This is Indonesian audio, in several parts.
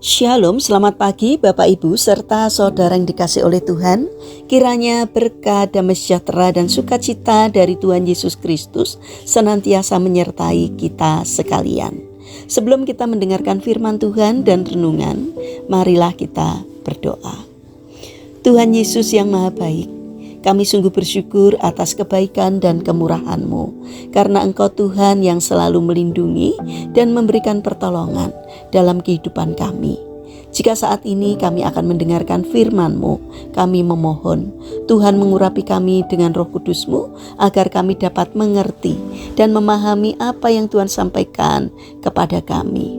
Shalom, selamat pagi Bapak Ibu serta saudara yang dikasih oleh Tuhan. Kiranya berkat, damai sejahtera dan sukacita dari Tuhan Yesus Kristus senantiasa menyertai kita sekalian. Sebelum kita mendengarkan firman Tuhan dan renungan, marilah kita berdoa. Tuhan Yesus yang Maha Baik, kami sungguh bersyukur atas kebaikan dan kemurahan-Mu, karena Engkau Tuhan yang selalu melindungi dan memberikan pertolongan dalam kehidupan kami. Jika saat ini kami akan mendengarkan firman-Mu, kami memohon Tuhan mengurapi kami dengan Roh Kudus-Mu, agar kami dapat mengerti dan memahami apa yang Tuhan sampaikan kepada kami.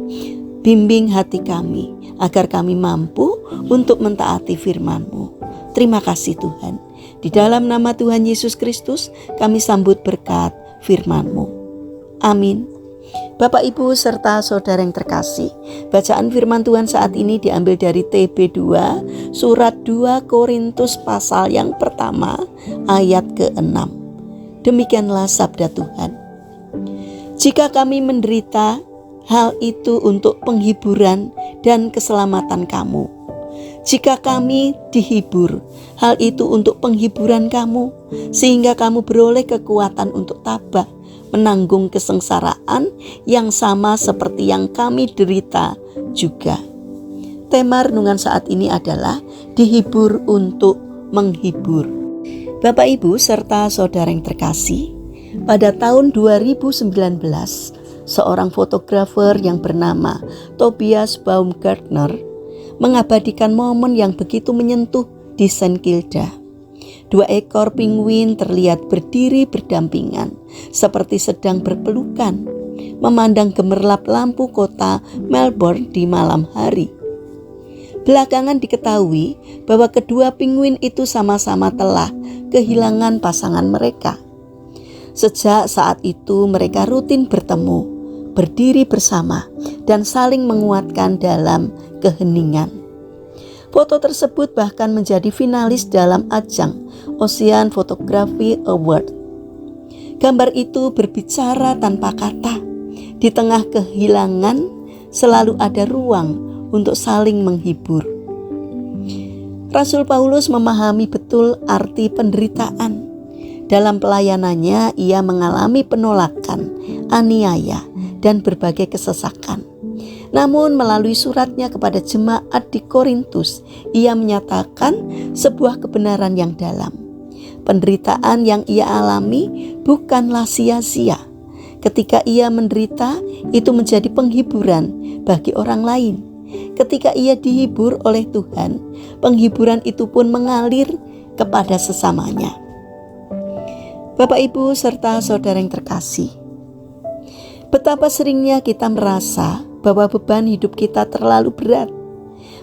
Bimbing hati kami, agar kami mampu untuk mentaati firman-Mu. Terima kasih Tuhan. Di dalam nama Tuhan Yesus Kristus, kami sambut berkat firman-Mu. Amin. Bapak, Ibu, serta saudara yang terkasih, bacaan firman Tuhan saat ini diambil dari TB2, surat 2 Korintus pasal yang pertama, ayat ke-6. Demikianlah sabda Tuhan. Jika kami menderita, hal itu untuk penghiburan dan keselamatan kamu. Jika kami dihibur, hal itu untuk penghiburan kamu, sehingga kamu beroleh kekuatan untuk tabah, menanggung kesengsaraan yang sama seperti yang kami derita juga. Tema renungan saat ini adalah dihibur untuk menghibur. Bapak, Ibu, serta saudara yang terkasih, pada tahun 2019, seorang fotografer yang bernama Tobias Baumgartner mengabadikan momen yang begitu menyentuh di St. Kilda. 2 ekor penguin terlihat berdiri berdampingan, seperti sedang berpelukan, memandang gemerlap lampu kota Melbourne di malam hari. Belakangan diketahui bahwa kedua penguin itu sama-sama telah kehilangan pasangan mereka. Sejak saat itu mereka rutin bertemu, berdiri bersama, dan saling menguatkan dalam keheningan. Foto tersebut bahkan menjadi finalis dalam ajang Ocean Photography Award. Gambar itu berbicara tanpa kata. Di tengah kehilangan selalu ada ruang untuk saling menghibur. Rasul Paulus memahami betul arti penderitaan. Dalam pelayanannya ia mengalami penolakan, aniaya, dan berbagai kesesakan. Namun melalui suratnya kepada jemaat di Korintus, ia menyatakan sebuah kebenaran yang dalam. Penderitaan yang ia alami bukanlah sia-sia. Ketika ia menderita, itu menjadi penghiburan bagi orang lain. Ketika ia dihibur oleh Tuhan, penghiburan itu pun mengalir kepada sesamanya. Bapak, Ibu, serta saudara yang terkasih, betapa seringnya kita merasa bahwa beban hidup kita terlalu berat.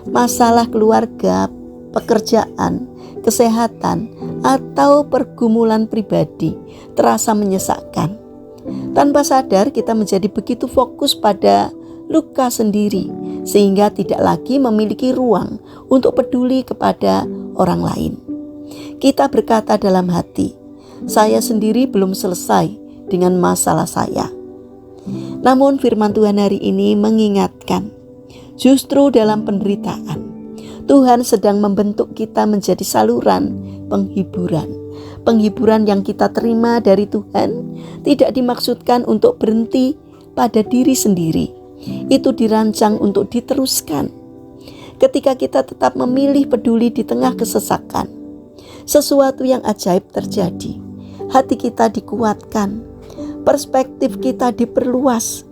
Masalah keluarga, pekerjaan, kesehatan, atau pergumulan pribadi terasa menyesakkan. Tanpa sadar kita menjadi begitu fokus pada luka sendiri, sehingga tidak lagi memiliki ruang untuk peduli kepada orang lain. Kita berkata dalam hati, saya sendiri belum selesai dengan masalah saya. Namun firman Tuhan hari ini mengingatkan, justru dalam penderitaan, Tuhan sedang membentuk kita menjadi saluran penghiburan. Penghiburan yang kita terima dari Tuhan tidak dimaksudkan untuk berhenti pada diri sendiri. Itu dirancang untuk diteruskan. Ketika kita tetap memilih peduli di tengah kesesakan, sesuatu yang ajaib terjadi. Hati kita dikuatkan. Perspektif kita diperluas.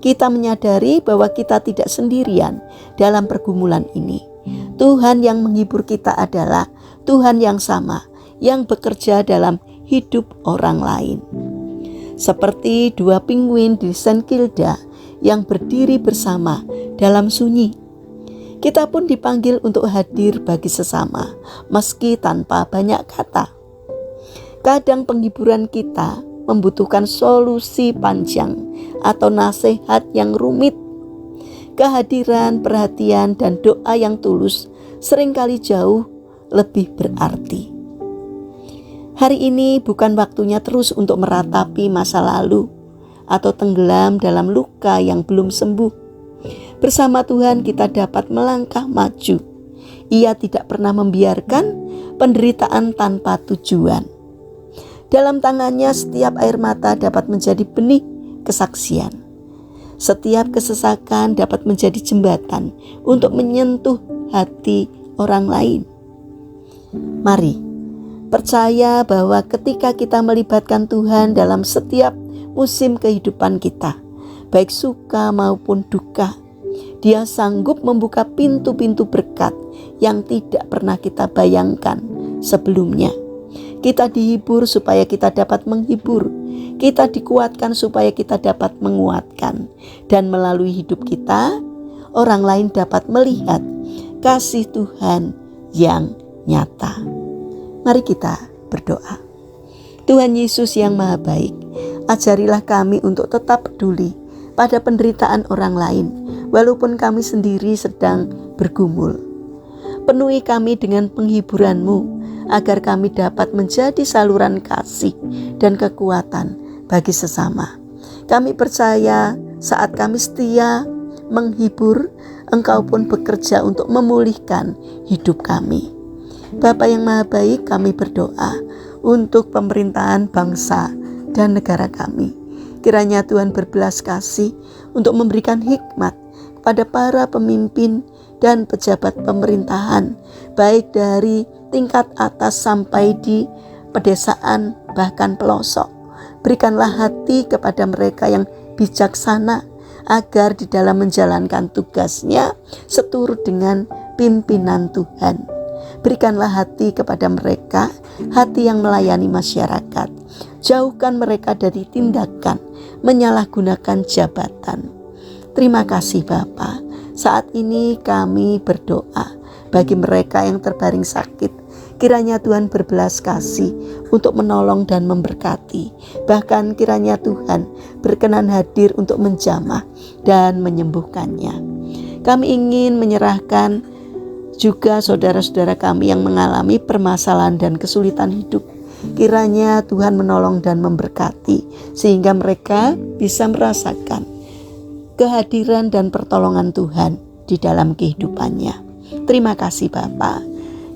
Kita menyadari bahwa kita tidak sendirian dalam pergumulan ini. Tuhan yang menghibur kita adalah Tuhan yang sama, yang bekerja dalam hidup orang lain. Seperti 2 penguin di St. Kilda yang berdiri bersama dalam sunyi. Kita pun dipanggil untuk hadir bagi sesama, meski tanpa banyak kata. Kadang penghiburan kita membutuhkan solusi panjang atau nasihat yang rumit. Kehadiran, perhatian, dan doa yang tulus seringkali jauh lebih berarti. Hari ini bukan waktunya terus untuk meratapi masa lalu atau tenggelam dalam luka yang belum sembuh. Bersama Tuhan kita dapat melangkah maju. Ia tidak pernah membiarkan penderitaan tanpa tujuan. Dalam tangannya setiap air mata dapat menjadi benih kesaksian. Setiap kesesakan dapat menjadi jembatan untuk menyentuh hati orang lain. Mari percaya bahwa ketika kita melibatkan Tuhan dalam setiap musim kehidupan kita, baik suka maupun duka, Dia sanggup membuka pintu-pintu berkat yang tidak pernah kita bayangkan sebelumnya. Kita dihibur supaya kita dapat menghibur. Kita dikuatkan supaya kita dapat menguatkan. Dan melalui hidup kita, orang lain dapat melihat kasih Tuhan yang nyata. Mari kita berdoa. Tuhan Yesus yang Maha Baik, ajarilah kami untuk tetap peduli pada penderitaan orang lain, walaupun kami sendiri sedang bergumul. Penuhi kami dengan penghiburan-Mu, agar kami dapat menjadi saluran kasih dan kekuatan bagi sesama. Kami percaya saat kami setia menghibur, Engkau pun bekerja untuk memulihkan hidup kami. Bapa yang Maha Baik, kami berdoa untuk pemerintahan bangsa dan negara kami. Kiranya Tuhan berbelas kasih untuk memberikan hikmat kepada para pemimpin dan pejabat pemerintahan, baik dari tingkat atas sampai di pedesaan bahkan pelosok. Berikanlah hati kepada mereka yang bijaksana, agar di dalam menjalankan tugasnya seturut dengan pimpinan Tuhan. Berikanlah hati kepada mereka, hati yang melayani masyarakat. Jauhkan mereka dari tindakan menyalahgunakan jabatan. Terima kasih Bapa. Saat ini kami berdoa bagi mereka yang terbaring sakit. Kiranya Tuhan berbelas kasih untuk menolong dan memberkati. Bahkan kiranya Tuhan berkenan hadir untuk menjamah dan menyembuhkannya. Kami ingin menyerahkan juga saudara-saudara kami yang mengalami permasalahan dan kesulitan hidup. Kiranya Tuhan menolong dan memberkati, sehingga mereka bisa merasakan kehadiran dan pertolongan Tuhan di dalam kehidupannya. Terima kasih Bapa.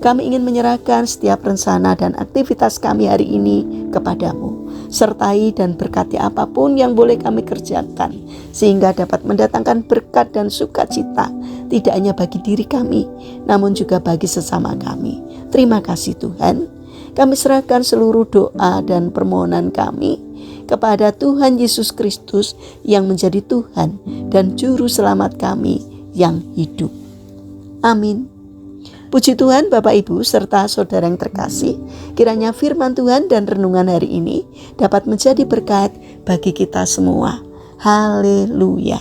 Kami ingin menyerahkan setiap rencana dan aktivitas kami hari ini kepadamu. Sertai dan berkati apapun yang boleh kami kerjakan, sehingga dapat mendatangkan berkat dan sukacita, tidak hanya bagi diri kami, namun juga bagi sesama kami. Terima kasih Tuhan. Kami serahkan seluruh doa dan permohonan kami kepada Tuhan Yesus Kristus yang menjadi Tuhan dan Juru Selamat kami yang hidup. Amin. Puji Tuhan Bapak Ibu serta saudara yang terkasih, kiranya firman Tuhan dan renungan hari ini dapat menjadi berkat bagi kita semua. Haleluya.